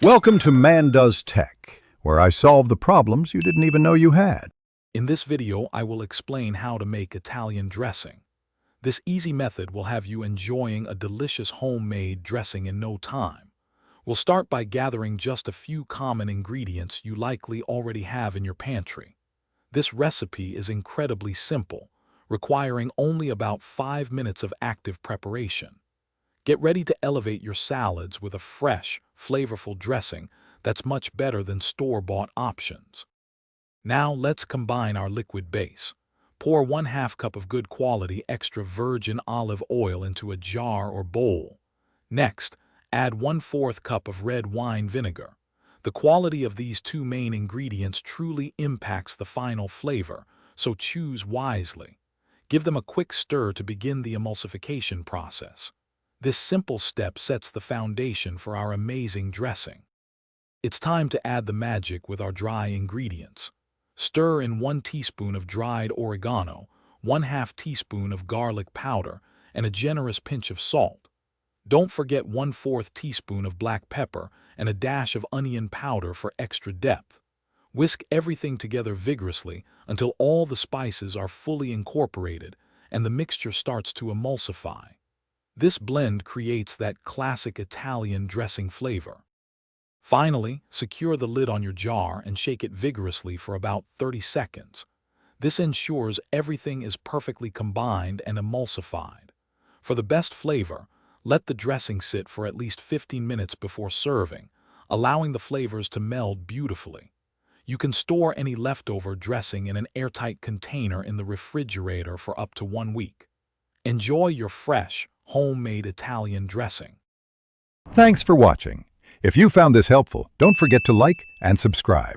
Welcome to Man Does Tech, where I solve the problems you didn't even know you had. In this video, I will explain how to make Italian dressing. This easy method will have you enjoying a delicious homemade dressing in no time. We'll start by gathering just a few common ingredients you likely already have in your pantry. This recipe is incredibly simple, requiring only about 5 minutes of active preparation. Get ready to elevate your salads with a fresh, flavorful dressing that's much better than store-bought options. Now let's combine our liquid base. Pour 1/2 cup of good quality extra virgin olive oil into a jar or bowl. Next, add 1/4 cup of red wine vinegar. The quality of these two main ingredients truly impacts the final flavor, so choose wisely. Give them a quick stir to begin the emulsification process. This simple step sets the foundation for our amazing dressing. It's time to add the magic with our dry ingredients. Stir in 1 teaspoon of dried oregano, 1/2 teaspoon of garlic powder, and a generous pinch of salt. Don't forget 1/4 teaspoon of black pepper and a dash of onion powder for extra depth. Whisk everything together vigorously until all the spices are fully incorporated and the mixture starts to emulsify. This blend creates that classic Italian dressing flavor. Finally, secure the lid on your jar and shake it vigorously for about 30 seconds. This ensures everything is perfectly combined and emulsified. For the best flavor, let the dressing sit for at least 15 minutes before serving, allowing the flavors to meld beautifully. You can store any leftover dressing in an airtight container in the refrigerator for up to 1 week. Enjoy your fresh, homemade Italian dressing. Thanks for watching. If you found this helpful, don't forget to like and subscribe.